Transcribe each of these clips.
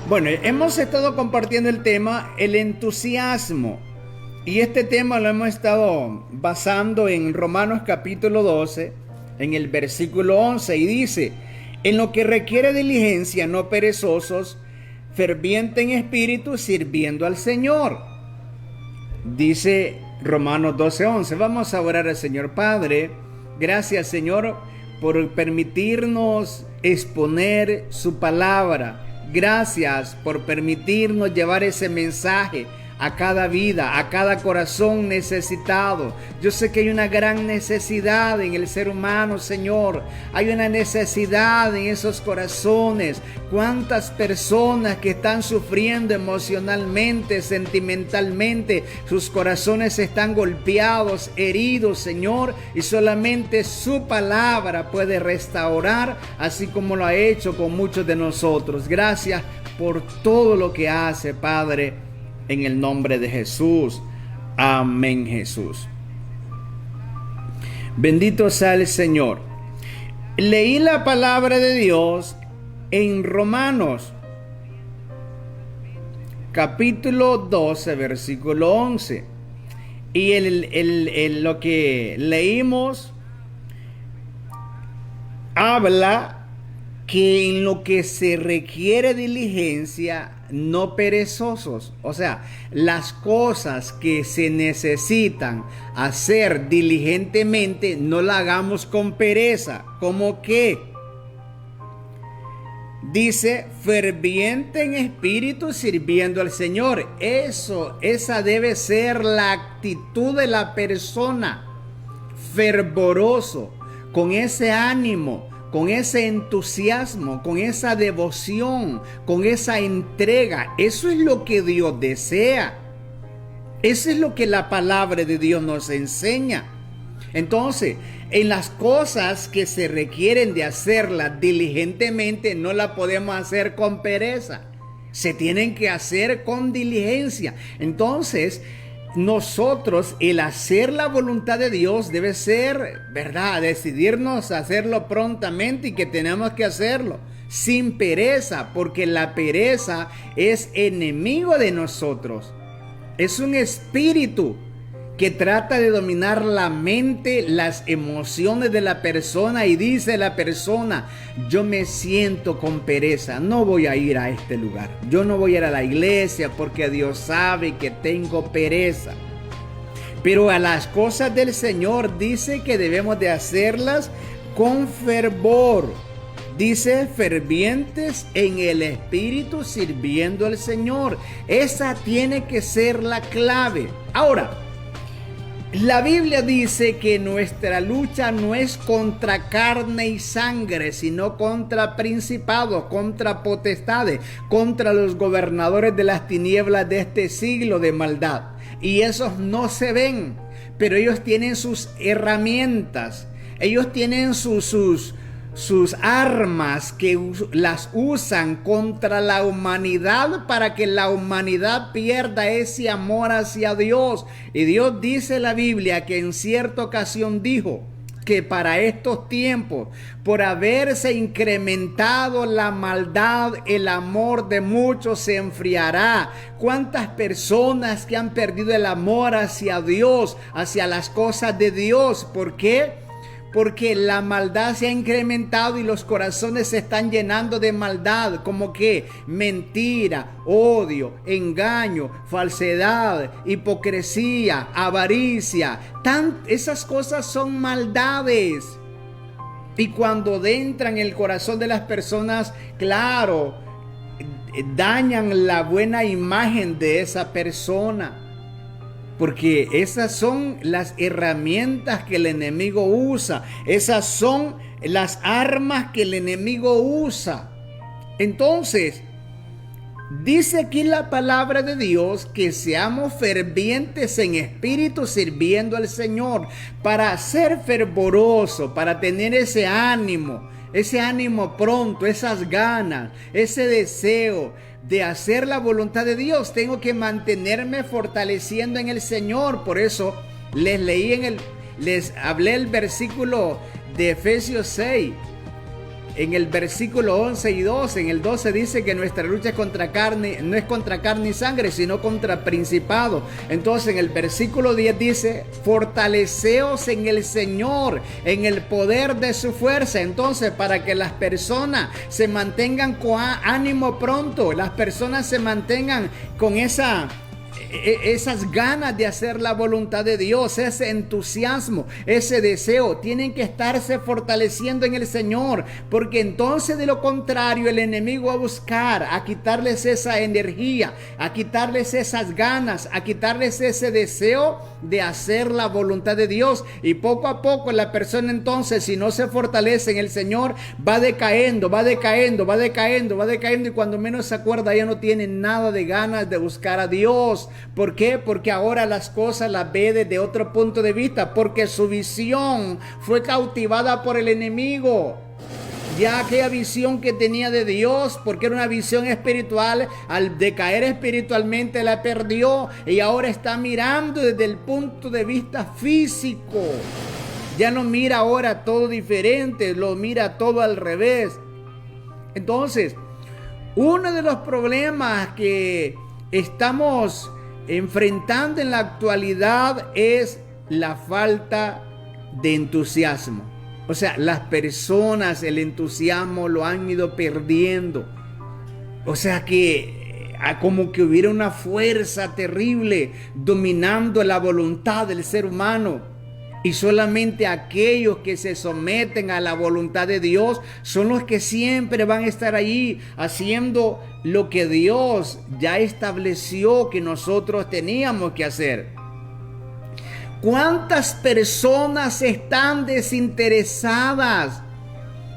Bueno, hemos estado compartiendo el tema, el entusiasmo. Y este tema lo hemos estado basando en Romanos capítulo 12, en el versículo 11. Y dice, en lo que requiere diligencia, no perezosos, ferviente en espíritu, sirviendo al Señor. Dice Romanos 12, 11. Vamos a orar al Señor. Padre, gracias Señor por permitirnos exponer su palabra. Gracias por permitirnos llevar ese mensaje a cada vida, a cada corazón necesitado. Yo sé que hay una gran necesidad en el ser humano, Señor. Hay una necesidad en esos corazones. Cuántas personas que están sufriendo emocionalmente, sentimentalmente, sus corazones están golpeados, heridos, Señor, y solamente su palabra puede restaurar, así como lo ha hecho con muchos de nosotros. Gracias por todo lo que hace, Padre, en el nombre de Jesús. Amén, Jesús. Bendito sea el Señor. Leí la palabra de Dios en Romanos capítulo 12, versículo 11. Y lo que leímos habla que en lo que se requiere diligencia, no perezosos. O sea, las cosas que se necesitan hacer diligentemente, no la hagamos con pereza. ¿Cómo qué? Dice, ferviente en espíritu, sirviendo al Señor. Esa debe ser la actitud de la persona. Fervoroso, con ese ánimo, con ese entusiasmo, con esa devoción, con esa entrega. Eso es lo que Dios desea. Eso es lo que la palabra de Dios nos enseña. Entonces, en las cosas que se requieren de hacerlas diligentemente, no la podemos hacer con pereza. Se tienen que hacer con diligencia. Entonces, nosotros, el hacer la voluntad de Dios debe ser, ¿verdad?, decidirnos a hacerlo prontamente y que tenemos que hacerlo sin pereza, porque la pereza es enemigo de nosotros. Es un espíritu que trata de dominar la mente, las emociones de la persona, y dice la persona, yo me siento con pereza, no voy a ir a este lugar, yo no voy a ir a la iglesia porque Dios sabe que tengo pereza. Pero a las cosas del Señor dice que debemos de hacerlas con fervor. Dice, fervientes en el espíritu, sirviendo al Señor. Esa tiene que ser la clave. Ahora, la Biblia dice que nuestra lucha no es contra carne y sangre, sino contra principados, contra potestades, contra los gobernadores de las tinieblas de este siglo de maldad. Y esos no se ven, pero ellos tienen sus herramientas, ellos tienen sus armas que las usan contra la humanidad para que la humanidad pierda ese amor hacia Dios. Y Dios dice en la Biblia que en cierta ocasión dijo que para estos tiempos, por haberse incrementado la maldad, el amor de muchos se enfriará. ¿Cuántas personas que han perdido el amor hacia Dios, hacia las cosas de Dios? ¿Por qué? Porque la maldad se ha incrementado y los corazones se están llenando de maldad, como que mentira, odio, engaño, falsedad, hipocresía, avaricia. Esas cosas son maldades. Y cuando entran en el corazón de las personas, claro, dañan la buena imagen de esa persona. Porque esas son las herramientas que el enemigo usa. Esas son las armas que el enemigo usa. Entonces, dice aquí la palabra de Dios que seamos fervientes en espíritu sirviendo al Señor. Para ser fervoroso, para tener ese ánimo pronto, esas ganas, ese deseo de hacer la voluntad de Dios, tengo que mantenerme fortaleciendo en el Señor. Por eso les leí les hablé el versículo de Efesios 6. En el versículo 11 y 12, en el 12 dice que nuestra lucha es contra carne, no es contra carne y sangre, sino contra principado. Entonces en el versículo 10 dice, fortaleceos en el Señor, en el poder de su fuerza. Entonces, para que las personas se mantengan con ánimo pronto, las personas se mantengan con esas ganas de hacer la voluntad de Dios, ese entusiasmo, ese deseo, tienen que estarse fortaleciendo en el Señor, porque entonces de lo contrario el enemigo va a buscar a quitarles esa energía, a quitarles esas ganas, a quitarles ese deseo de hacer la voluntad de Dios, y poco a poco la persona entonces, si no se fortalece en el Señor, va decayendo, y cuando menos se acuerda ya no tiene nada de ganas de buscar a Dios. ¿Por qué? Porque ahora las cosas las ve desde otro punto de vista, porque su visión fue cautivada por el enemigo. Ya aquella visión que tenía de Dios, porque era una visión espiritual, al decaer espiritualmente la perdió y ahora está mirando desde el punto de vista físico. Ya no mira ahora todo diferente, lo mira todo al revés. Entonces, uno de los problemas que estamos enfrentando en la actualidad es la falta de entusiasmo. O sea, las personas el entusiasmo lo han ido perdiendo. O sea que como que hubiera una fuerza terrible dominando la voluntad del ser humano. Y solamente aquellos que se someten a la voluntad de Dios son los que siempre van a estar allí haciendo lo que Dios ya estableció que nosotros teníamos que hacer. ¿Cuántas personas están desinteresadas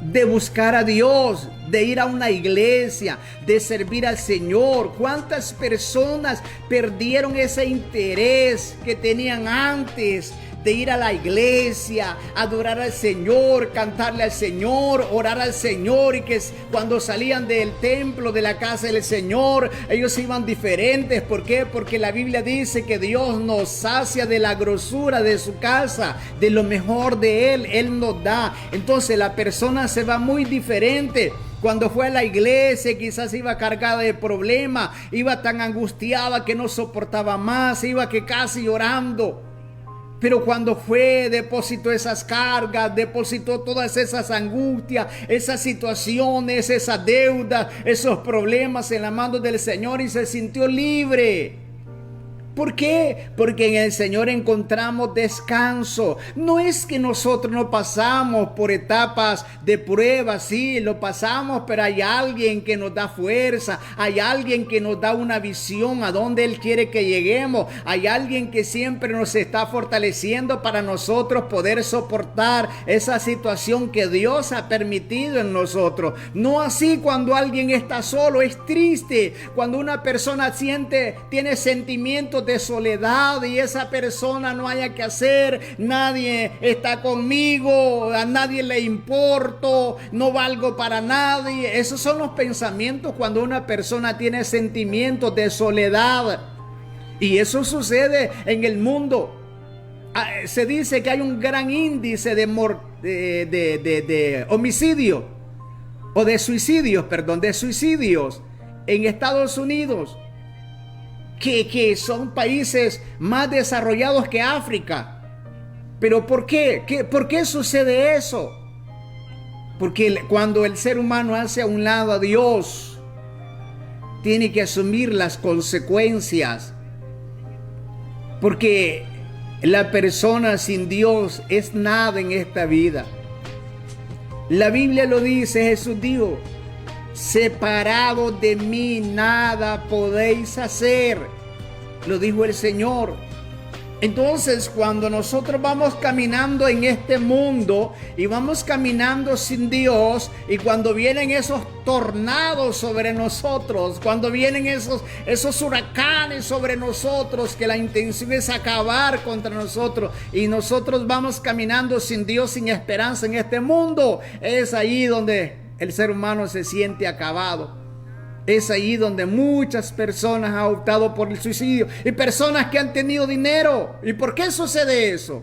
de buscar a Dios, de ir a una iglesia, de servir al Señor? ¿Cuántas personas perdieron ese interés que tenían antes de ir a la iglesia, adorar al Señor, cantarle al Señor, orar al Señor, y que cuando salían del templo, de la casa del Señor, ellos iban diferentes? ¿Por qué? Porque la Biblia dice que Dios nos sacia de la grosura de su casa, de lo mejor de Él nos da. Entonces la persona se va muy diferente. Cuando fue a la iglesia quizás iba cargada de problemas, iba tan angustiada que no soportaba más, iba que casi llorando. Pero cuando fue, depositó esas cargas, depositó todas esas angustias, esas situaciones, esas deudas, esos problemas en las manos del Señor y se sintió libre. ¿Por qué? Porque en el Señor encontramos descanso. No es que nosotros no pasamos por etapas de pruebas, sí, lo pasamos, pero hay alguien que nos da fuerza, hay alguien que nos da una visión a donde Él quiere que lleguemos, hay alguien que siempre nos está fortaleciendo para nosotros poder soportar esa situación que Dios ha permitido en nosotros. No así cuando alguien está solo, es triste. Cuando una persona tiene sentimientos de soledad y esa persona no haya que hacer, nadie está conmigo, a nadie le importo, no valgo para nadie. Esos son los pensamientos cuando una persona tiene sentimientos de soledad, y eso sucede en el mundo. Se dice que hay un gran índice de homicidio o de suicidios en Estados Unidos, que son países más desarrollados que África. ¿Pero por qué? ¿Por qué sucede eso? Porque cuando el ser humano hace a un lado a Dios, tiene que asumir las consecuencias. Porque la persona sin Dios es nada en esta vida. La Biblia lo dice, Jesús dijo: separado de mí nada podéis hacer. Lo dijo el Señor. Entonces, cuando nosotros vamos caminando en este mundo y vamos caminando sin Dios, y cuando vienen esos tornados sobre nosotros, cuando vienen esos huracanes sobre nosotros, que la intención es acabar contra nosotros, y nosotros vamos caminando sin Dios, sin esperanza en este mundo, es ahí donde el ser humano se siente acabado. Es ahí donde muchas personas han optado por el suicidio, y personas que han tenido dinero. ¿Y por qué sucede eso?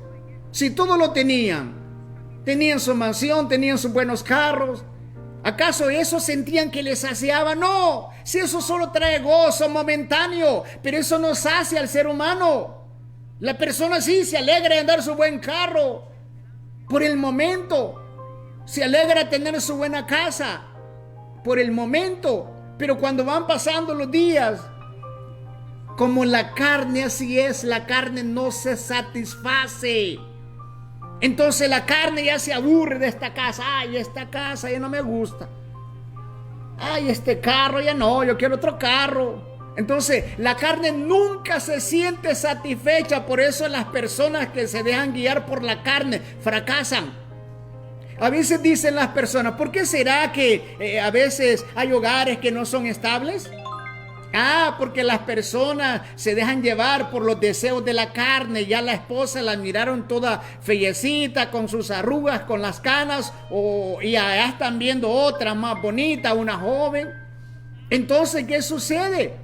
Si todo lo tenían, tenían su mansión, tenían sus buenos carros, ¿acaso eso sentían que les saciaba? No, si eso solo trae gozo momentáneo, pero eso no sacia al ser humano. La persona sí se alegra de andar su buen carro por el momento, se alegra de tener su buena casa por el momento, pero cuando van pasando los días, como la carne así es, la carne no se satisface. Entonces la carne ya se aburre de esta casa. Ay, esta casa ya no me gusta. Ay, este carro ya no, yo quiero otro carro. Entonces la carne nunca se siente satisfecha. Por eso las personas que se dejan guiar por la carne fracasan. A veces dicen las personas, ¿por qué será que a veces hay hogares que no son estables? Porque las personas se dejan llevar por los deseos de la carne. Ya la esposa la miraron toda fellecita, con sus arrugas, con las canas, y allá están viendo otra más bonita, una joven. Entonces, ¿qué sucede?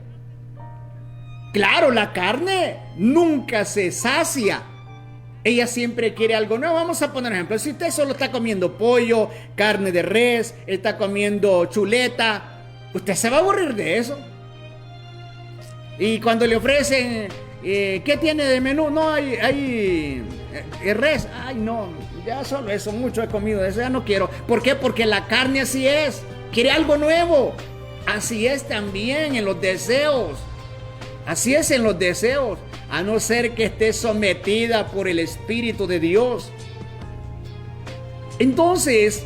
Claro, la carne nunca se sacia. Ella siempre quiere algo nuevo. Vamos a poner un ejemplo. Si usted solo está comiendo pollo, carne de res, está comiendo chuleta, usted se va a aburrir de eso. Y cuando le ofrecen, ¿qué tiene de menú? No, hay res. Ay, no, ya solo eso, mucho he comido de eso, ya no quiero. ¿Por qué? Porque la carne así es, quiere algo nuevo. Así es también en los deseos. Así es en los deseos, a no ser que esté sometida por el Espíritu de Dios. Entonces,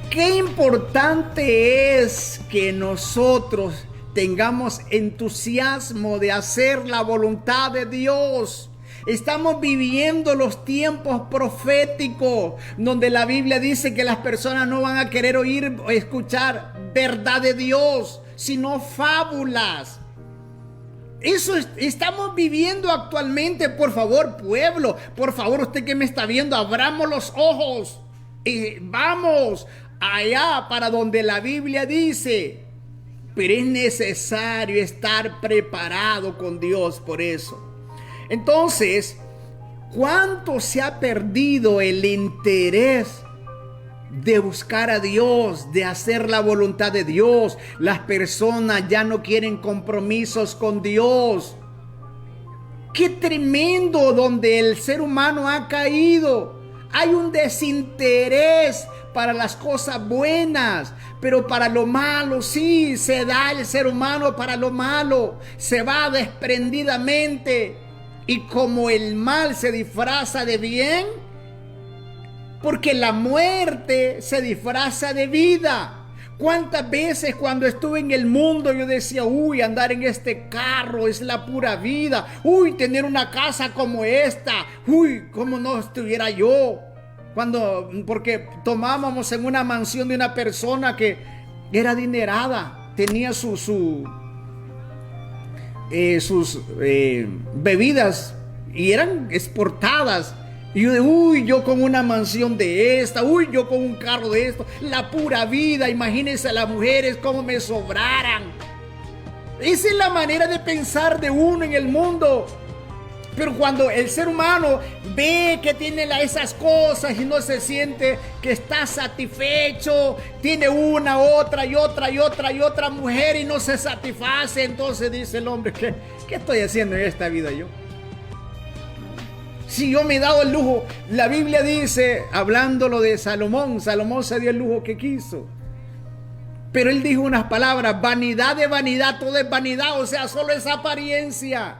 qué importante es que nosotros tengamos entusiasmo de hacer la voluntad de Dios. Estamos viviendo los tiempos proféticos donde la Biblia dice que las personas no van a querer oír o escuchar verdad de Dios, sino fábulas. Eso estamos viviendo actualmente. Por favor, pueblo, por favor, usted que me está viendo, abramos los ojos y vamos allá para donde la Biblia dice. Pero es necesario estar preparado con Dios por eso. Entonces, ¿cuánto se ha perdido el interés de buscar a Dios, de hacer la voluntad de Dios? Las personas ya no quieren compromisos con Dios. Qué tremendo donde el ser humano ha caído. Hay un desinterés para las cosas buenas, pero para lo malo sí se da el ser humano para lo malo, se va desprendidamente. Y como el mal se disfraza de bien, porque la muerte se disfraza de vida. ¿Cuántas veces cuando estuve en el mundo yo decía, uy, andar en este carro es la pura vida, uy, tener una casa como esta, uy, cómo no estuviera yo? Porque tomábamos en una mansión de una persona que era adinerada, tenía sus bebidas y eran exportadas. Y yo yo con una mansión de esta, yo con un carro de esto, la pura vida. Imagínense a las mujeres como me sobraran. Esa es la manera de pensar de uno en el mundo. Pero cuando el ser humano ve que tiene esas cosas y no se siente que está satisfecho, tiene una, otra y otra mujer y no se satisface, entonces dice el hombre, ¿qué estoy haciendo en esta vida yo? Si yo me he dado el lujo, la Biblia dice, hablándolo de Salomón se dio el lujo que quiso. Pero él dijo unas palabras, vanidad de vanidad, todo es vanidad, o sea, solo es apariencia.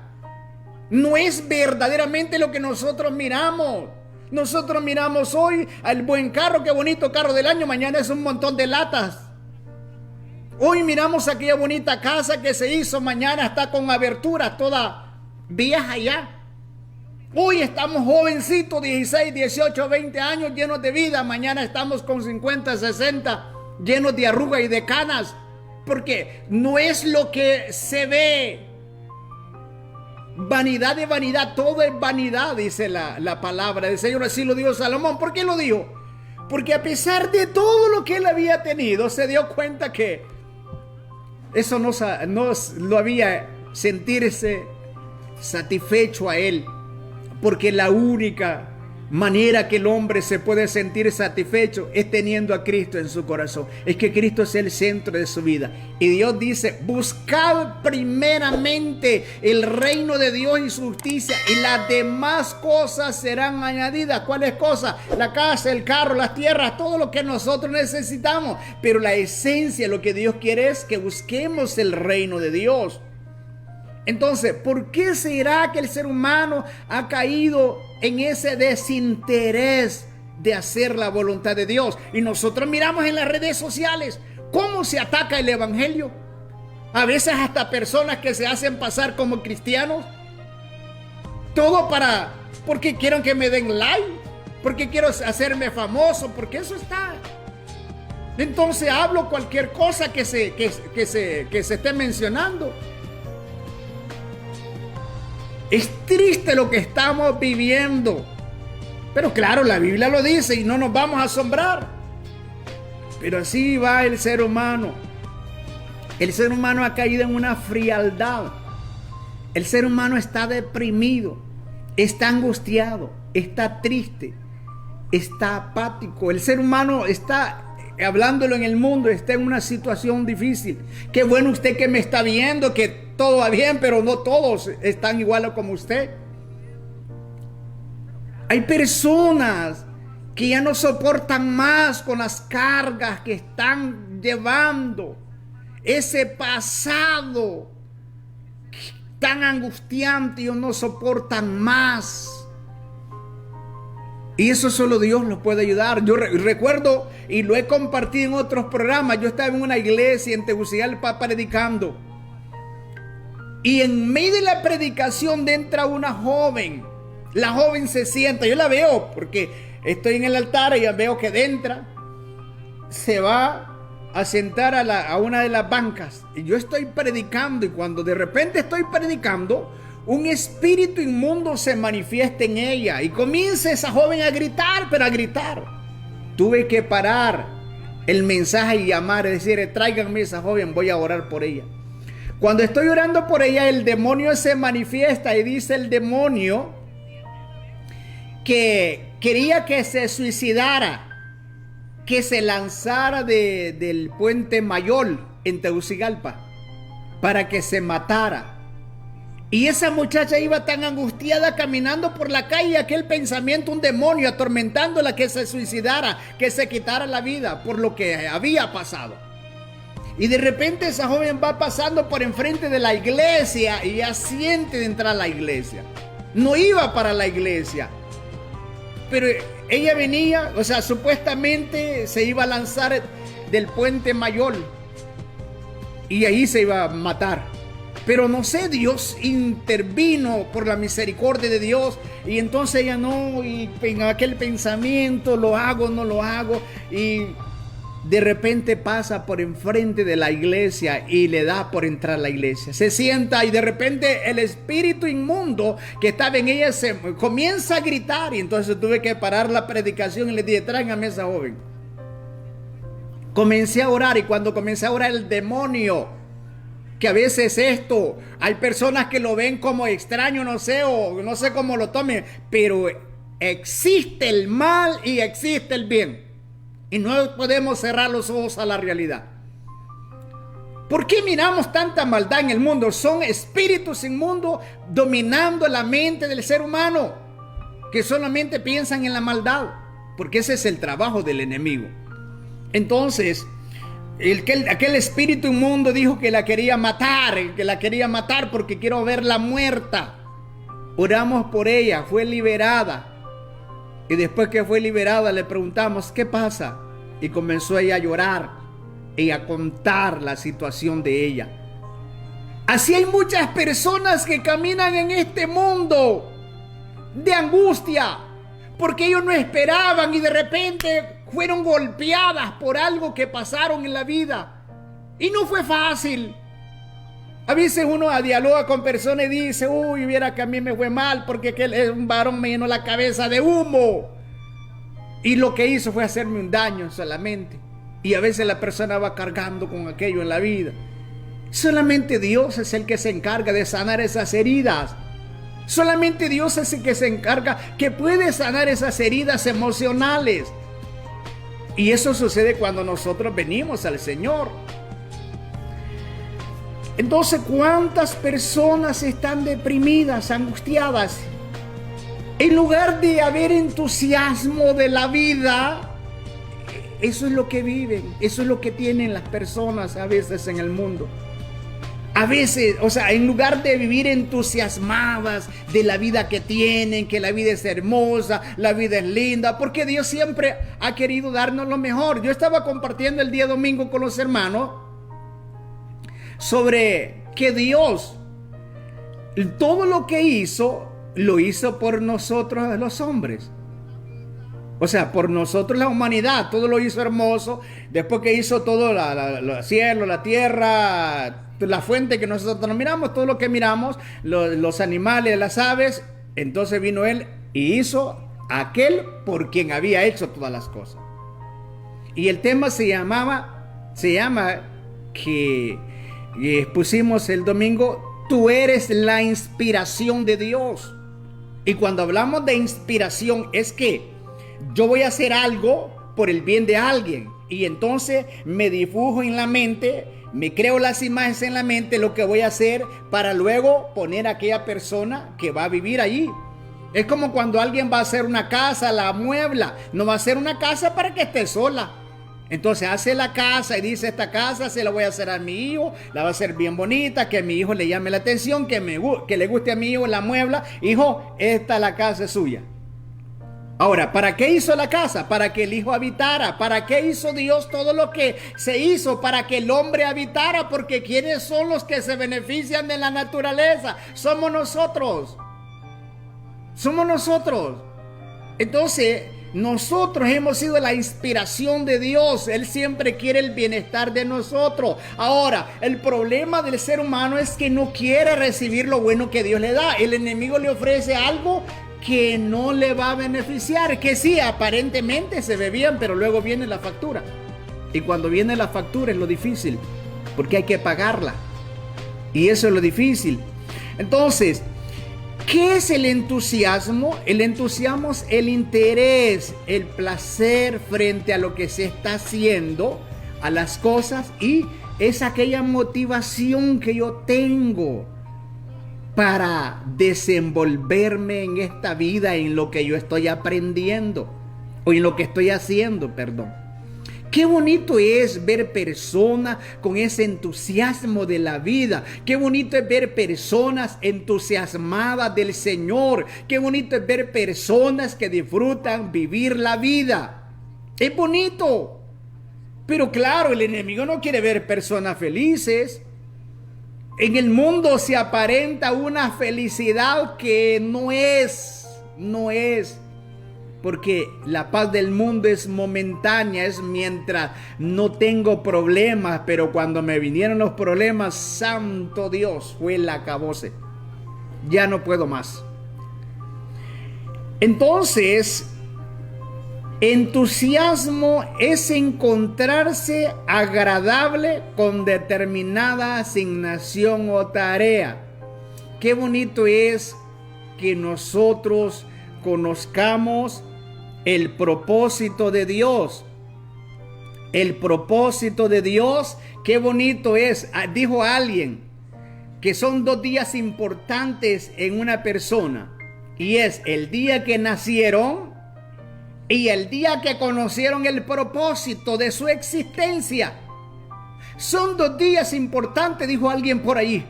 No es verdaderamente lo que nosotros miramos. Nosotros miramos hoy al buen carro, qué bonito carro del año, mañana es un montón de latas. Hoy miramos aquella bonita casa que se hizo, mañana está con aberturas, toda vieja ya. Hoy estamos jovencitos, 16, 18, 20 años, llenos de vida. Mañana estamos con 50, 60, llenos de arrugas y de canas. Porque no es lo que se ve. Vanidad de vanidad, todo es vanidad, dice la palabra del Señor. Así lo dijo Salomón. ¿Por qué lo dijo? Porque a pesar de todo lo que él había tenido, se dio cuenta que eso no lo había sentirse satisfecho a él. porque la única manera que el hombre se puede sentir satisfecho es teniendo a Cristo en su corazón. Es que Cristo es el centro de su vida. Y Dios dice: buscad primeramente el reino de Dios y su justicia, y las demás cosas serán añadidas. ¿Cuáles cosas? La casa, el carro, las tierras, todo lo que nosotros necesitamos. Pero la esencia, lo que Dios quiere es que busquemos el reino de Dios. Entonces, ¿por qué será que el ser humano ha caído en ese desinterés de hacer la voluntad de Dios? Y nosotros miramos en las redes sociales cómo se ataca el evangelio. A veces hasta personas que se hacen pasar como cristianos. Todo porque quieren que me den like, porque quiero hacerme famoso, porque eso está. Entonces hablo cualquier cosa que se esté mencionando. Es triste lo que estamos viviendo. Pero claro, la Biblia lo dice y no nos vamos a asombrar. Pero así va el ser humano. El ser humano ha caído en una frialdad. El ser humano está deprimido, está angustiado, está triste, está apático. El ser humano está, hablándolo en el mundo, está en una situación difícil. Qué bueno usted que me está viendo, que todo va bien, pero no todos están igual como usted. Hay personas que ya no soportan más con las cargas que están llevando. Ese pasado tan angustiante, ellos no soportan más. Y eso solo Dios los puede ayudar. Yo recuerdo, y lo he compartido en otros programas, yo estaba en una iglesia en Tegucigalpa predicando. Y en medio de la predicación entra una joven. La joven se sienta, yo la veo porque estoy en el altar y ya veo que entra, se va a sentar a una de las bancas. Y yo estoy predicando, y cuando de repente estoy predicando, un espíritu inmundo se manifiesta en ella y comienza esa joven a gritar, pero a gritar. Tuve que parar el mensaje y llamar, es decir, tráiganme esa joven, voy a orar por ella. Cuando estoy orando por ella, el demonio se manifiesta y dice el demonio que quería que se suicidara, que se lanzara del puente Mayol en Tegucigalpa para que se matara. Y esa muchacha iba tan angustiada caminando por la calle, aquel pensamiento, un demonio atormentándola, que se suicidara, que se quitara la vida por lo que había pasado. Y de repente esa joven va pasando por enfrente de la iglesia y ya siente de entrar a la iglesia. No iba para la iglesia, pero ella venía, o sea, supuestamente se iba a lanzar del puente Mayol y ahí se iba a matar. Pero no sé, Dios intervino por la misericordia de Dios, y entonces ella no, y en aquel pensamiento, lo hago, no lo hago, y de repente pasa por enfrente de la iglesia y le da por entrar a la iglesia. Se sienta y de repente el espíritu inmundo que estaba en ella se comienza a gritar, y entonces tuve que parar la predicación y le dije: tráigame a esa joven. Comencé a orar, y cuando comencé a orar, el demonio, que a veces esto, hay personas que lo ven como extraño, no sé, o no sé cómo lo tomen, pero existe el mal y existe el bien. Y no podemos cerrar los ojos a la realidad. ¿Por qué miramos tanta maldad en el mundo? Son espíritus inmundos dominando la mente del ser humano, que solamente piensan en la maldad, porque ese es el trabajo del enemigo. Entonces, aquel espíritu inmundo dijo que la quería matar, porque quiero verla muerta. Oramos por ella, fue liberada. Y después que fue liberada le preguntamos: ¿qué pasa? Y comenzó ella a llorar y a contar la situación de ella. Así hay muchas personas que caminan en este mundo de angustia, porque ellos no esperaban y de repente fueron golpeadas por algo que pasaron en la vida. Y no fue fácil. A veces uno dialoga con personas y dice: uy, viera que a mí me fue mal porque un varón me llenó la cabeza de humo. Y lo que hizo fue hacerme un daño solamente. Y a veces la persona va cargando con aquello en la vida. Solamente Dios es el que se encarga de sanar esas heridas. Solamente Dios es el que se encarga, que puede sanar esas heridas emocionales. Y eso sucede cuando nosotros venimos al Señor. Entonces, ¿cuántas personas están deprimidas, angustiadas? En lugar de haber entusiasmo de la vida, eso es lo que viven, eso es lo que tienen las personas a veces en el mundo. A veces, o sea, en lugar de vivir entusiasmadas de la vida que tienen, que la vida es hermosa, la vida es linda, porque Dios siempre ha querido darnos lo mejor. Yo estaba compartiendo el día domingo con los hermanos sobre que Dios, todo lo que hizo, lo hizo por nosotros los hombres. O sea, por nosotros la humanidad, todo lo hizo hermoso. Después que hizo todo, el cielo, la tierra, la fuente que nosotros miramos, todo lo que miramos, los animales, las aves, entonces vino Él y hizo aquel por quien había hecho todas las cosas. Y el tema se llama que expusimos el domingo, tú eres la inspiración de Dios. Y cuando hablamos de inspiración es que yo voy a hacer algo por el bien de alguien y entonces me dibujo en la mente, me creo las imágenes en la mente, lo que voy a hacer para luego poner a aquella persona que va a vivir allí. Es como cuando alguien va a hacer una casa, la amuebla, no va a hacer una casa para que esté sola. Entonces hace la casa y dice, esta casa se la voy a hacer a mi hijo, la va a hacer bien bonita, que a mi hijo le llame la atención, que le guste a mi hijo la muebla. Hijo, esta la casa es suya. Ahora, ¿para qué hizo la casa? Para que el hijo habitara. ¿Para qué hizo Dios todo lo que se hizo? Para que el hombre habitara. Porque ¿quiénes son los que se benefician de la naturaleza? Somos nosotros. Somos nosotros. Entonces, nosotros hemos sido la inspiración de Dios. Él siempre quiere el bienestar de nosotros. Ahora, el problema del ser humano es que no quiere recibir lo bueno que Dios le da. El enemigo le ofrece algo que no le va a beneficiar, que sí, aparentemente se ve bien, pero luego viene la factura. Y cuando viene la factura es lo difícil, porque hay que pagarla. Y eso es lo difícil. Entonces, ¿qué es el entusiasmo? El entusiasmo es el interés, el placer frente a lo que se está haciendo, a las cosas, y es aquella motivación que yo tengo para desenvolverme en esta vida, en lo que yo estoy aprendiendo, o en lo que estoy haciendo, perdón. Qué bonito es ver personas con ese entusiasmo de la vida. Qué bonito es ver personas entusiasmadas del Señor. Qué bonito es ver personas que disfrutan vivir la vida. Es bonito. Pero claro, el enemigo no quiere ver personas felices. En el mundo se aparenta una felicidad que no es. Porque la paz del mundo es momentánea, es mientras no tengo problemas, pero cuando me vinieron los problemas, santo Dios, fue el acabose. Ya no puedo más. Entonces, entusiasmo es encontrarse agradable con determinada asignación o tarea. Qué bonito es que nosotros conozcamos el propósito de Dios. El propósito de Dios, qué bonito es. Dijo alguien que son 2 días importantes en una persona, y es el día que nacieron y el día que conocieron el propósito de su existencia. Son 2 días importantes, dijo alguien por allí,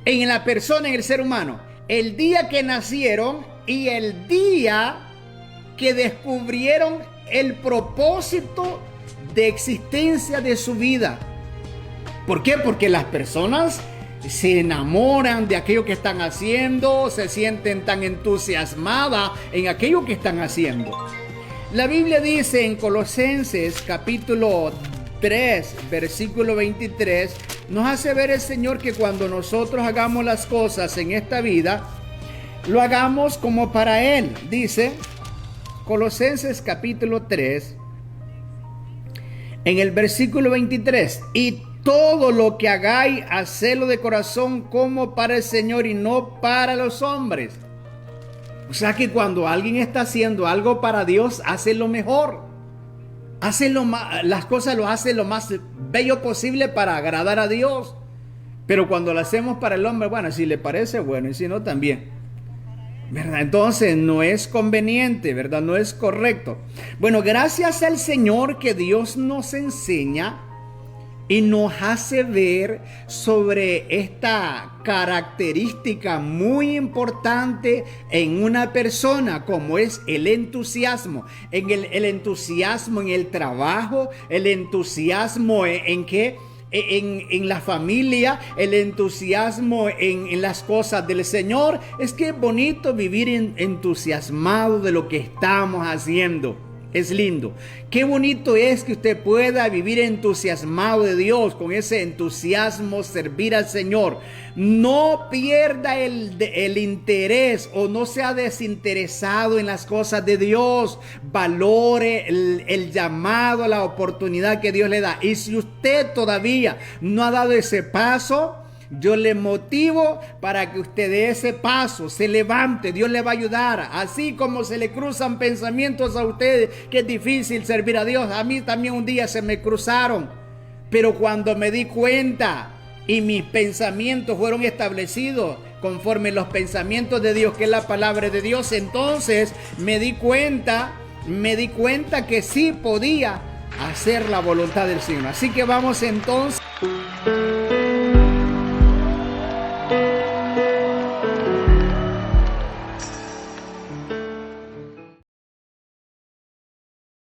en la persona, en el ser humano. El día que nacieron y el día que descubrieron el propósito de existencia de su vida. ¿Por qué? Porque las personas se enamoran de aquello que están haciendo, se sienten tan entusiasmadas en aquello que están haciendo. La Biblia dice en Colosenses capítulo 3, versículo 23, nos hace ver el Señor que cuando nosotros hagamos las cosas en esta vida, lo hagamos como para Él. Dice Colosenses capítulo 3, en el versículo 23, y Todo lo que hagáis, hacedlo de corazón como para el Señor y no para los hombres. O sea que cuando alguien está haciendo algo para Dios, hace lo mejor. Las cosas lo hace lo más bello posible para agradar a Dios. Pero cuando lo hacemos para el hombre, bueno, si le parece, bueno, y si no, también. ¿Verdad? Entonces no es conveniente, ¿verdad? No es correcto. Bueno, gracias al Señor que Dios nos enseña y nos hace ver sobre esta característica muy importante en una persona, como es el entusiasmo. El entusiasmo en el trabajo, el entusiasmo en qué. En la familia, el entusiasmo en las cosas del Señor. Es que es bonito vivir entusiasmado de lo que estamos haciendo. Es lindo. Qué bonito es que usted pueda vivir entusiasmado de Dios, con ese entusiasmo servir al Señor. No pierda el interés o no sea desinteresado en las cosas de Dios. Valore el llamado, la oportunidad que Dios le da. Y si usted todavía no ha dado ese paso, yo le motivo para que usted dé ese paso, se levante, Dios le va a ayudar. Así como se le cruzan pensamientos a usted que es difícil servir a Dios, a mí también un día se me cruzaron. Pero cuando me di cuenta y mis pensamientos fueron establecidos conforme los pensamientos de Dios, que es la palabra de Dios, entonces me di cuenta que sí podía hacer la voluntad del Señor. Así que vamos entonces.